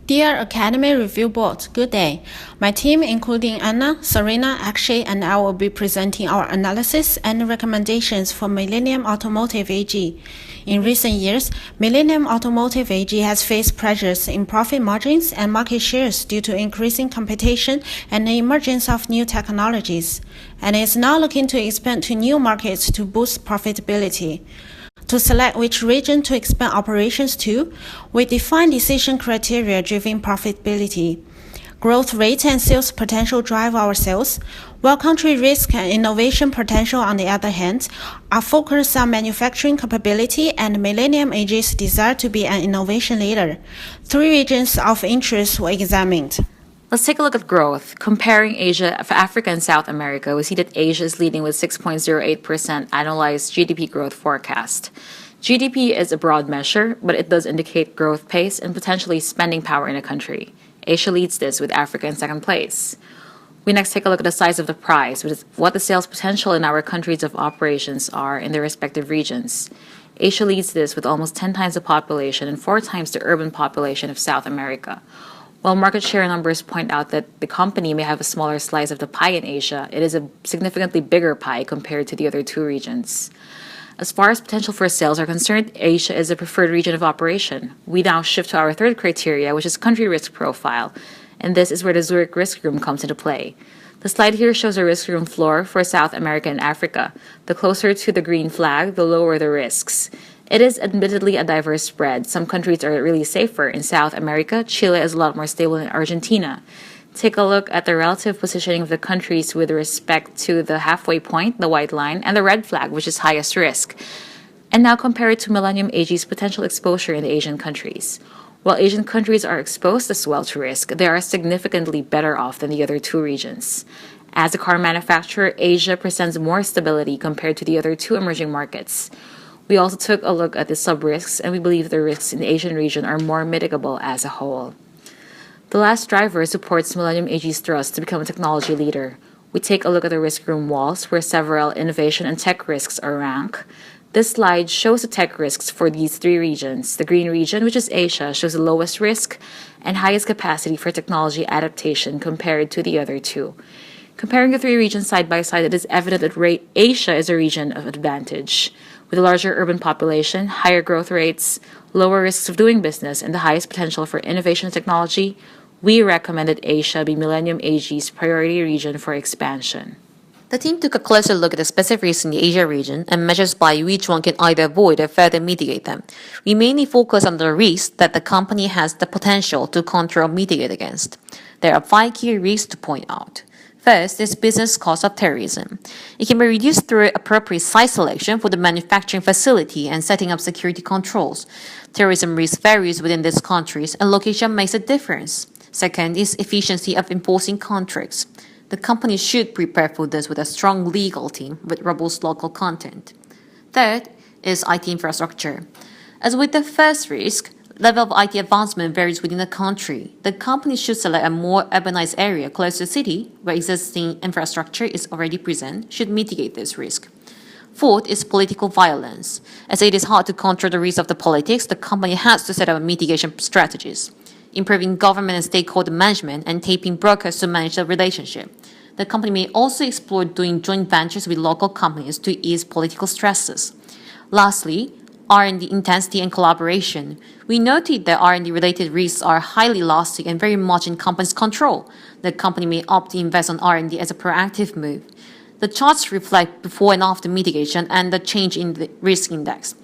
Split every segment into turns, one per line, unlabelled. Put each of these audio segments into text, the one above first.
Dear Academy Review Board, good day. My team, including Anna, Serena, Akshay, and I will be presenting our analysis and recommendations for Millennium Automotive AG. In recent years, Millennium Automotive AG has faced pressures in profit margins and market shares due to increasing competition and the emergence of new technologies, and is now looking to expand to new markets to boost profitability. To select which region to expand operations to, we define decision criteria driving profitability. Growth rate and sales potential drive our sales, while country risk and innovation potential, on the other hand, are focused on manufacturing capability and Millennium AG's desire to be an innovation leader. 3 regions of interest were examined.
Let's take a look at growth. Comparing Asia, Africa, and South America, we see that Asia is leading with 6.08% annualized GDP growth forecast. GDP is a broad measure, but it does indicate growth pace and potentially spending power in a country. Asia leads this, with Africa in second place. We next take a look at the size of the prize, which is what the sales potential in our countries of operations are in their respective regions. Asia leads this with almost 10 times the population and 4 times the urban population of South America. While market share numbers point out that the company may have a smaller slice of the pie in Asia, it is a significantly bigger pie compared to the other 2 regions. As far as potential for sales are concerned, Asia is a preferred region of operation. We now shift to our third criteria, which is country risk profile, and this is where the Zurich risk room comes into play. The slide here shows a risk room floor for South America and Africa. The closer to the green flag, the lower the risks. It is admittedly a diverse spread. Some countries are really safer. In South America, Chile is a lot more stable than Argentina. Take a look at the relative positioning of the countries with respect to the halfway point, the white line, and the red flag, which is highest risk. And now compare it to Millennium AG's potential exposure in the Asian countries. While Asian countries are exposed as well to risk, they are significantly better off than the other 2 regions. As a car manufacturer, Asia presents more stability compared to the other 2 emerging markets. We also took a look at the sub-risks, and we believe the risks in the Asian region are more mitigable as a whole. The last driver supports Millennium AG's thrust to become a technology leader. We take a look at the risk room walls, where several innovation and tech risks are ranked. This slide shows the tech risks for these 3 regions. The green region, which is Asia, shows the lowest risk and highest capacity for technology adaptation compared to the other 2. Comparing the 3 regions side by side, it is evident that Asia is a region of advantage. With a larger urban population, higher growth rates, lower risks of doing business, and the highest potential for innovation and technology, we recommended Asia be Millennium AG's priority region for expansion.
The team took a closer look at the specific risks in the Asia region and measures by which one can either avoid or further mitigate them. We mainly focus on the risks that the company has the potential to control or mitigate against. There are 5 key risks to point out. First is business cost of terrorism. It can be reduced through appropriate site selection for the manufacturing facility and setting up security controls. Terrorism risk varies within these countries, and location makes a difference. Second is efficiency of enforcing contracts. The company should prepare for this with a strong legal team with robust local content. Third is IT infrastructure. As with the first risk, level of IT advancement varies within the country. The company should select a more urbanized area close to the city where existing infrastructure is already present, should mitigate this risk. Fourth is political violence. As it is hard to control the risk of the politics, the company has to set up mitigation strategies, improving government and stakeholder management, and taping brokers to manage the relationship. The company may also explore doing joint ventures with local companies to ease political stresses. Lastly, R&D intensity and collaboration. We noted that R&D related risks are highly elastic and very much in company's control. The company may opt to invest on R&D as a proactive move. The charts reflect before and after mitigation and the change in the risk index.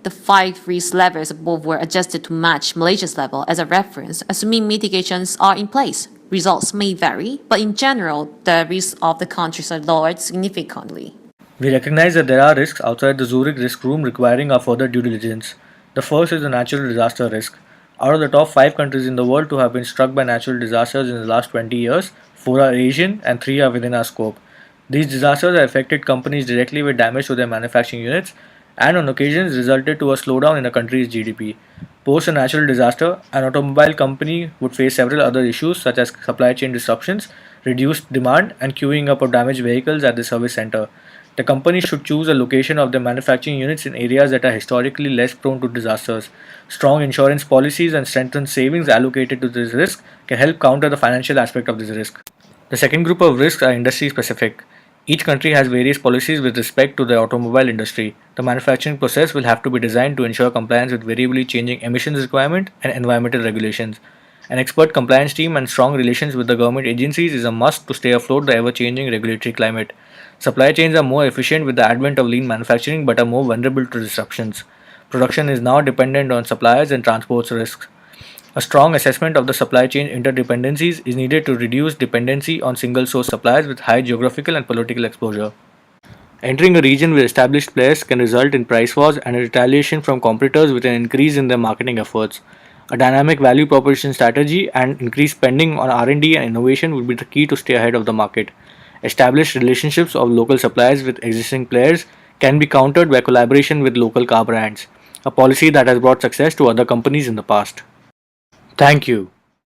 The 5 risk levels above were adjusted to match Malaysia's level as a reference, assuming mitigations are in place. Results may vary, but in general, the risks of the countries are lowered significantly.
We recognize that there are risks outside the Zurich risk room requiring our further due diligence. The first is the natural disaster risk. Out of the top 5 countries in the world to have been struck by natural disasters in the last 20 years, 4 are Asian and 3 are within our scope. These disasters have affected companies directly with damage to their manufacturing units and on occasions resulted to a slowdown in a country's GDP. Post a natural disaster, an automobile company would face several other issues such as supply chain disruptions, reduced demand, and queuing up of damaged vehicles at the service center. The company should choose a location of their manufacturing units in areas that are historically less prone to disasters. Strong insurance policies and strengthened savings allocated to this risk can help counter the financial aspect of this risk. The second group of risks are industry specific. Each country has various policies with respect to the automobile industry. The manufacturing process will have to be designed to ensure compliance with variably changing emissions requirement and environmental regulations. An expert compliance team and strong relations with the government agencies is a must to stay afloat the ever-changing regulatory climate. Supply chains are more efficient with the advent of lean manufacturing but are more vulnerable to disruptions. Production is now dependent on suppliers and transport risks. A strong assessment of the supply chain interdependencies is needed to reduce dependency on single source suppliers with high geographical and political exposure. Entering a region with established players can result in price wars and a retaliation from competitors with an increase in their marketing efforts. A dynamic value proposition strategy and increased spending on R&D and innovation would be the key to stay ahead of the market. Established relationships of local suppliers with existing players can be countered by collaboration with local car brands, a policy that has brought success to other companies in the past. Thank you.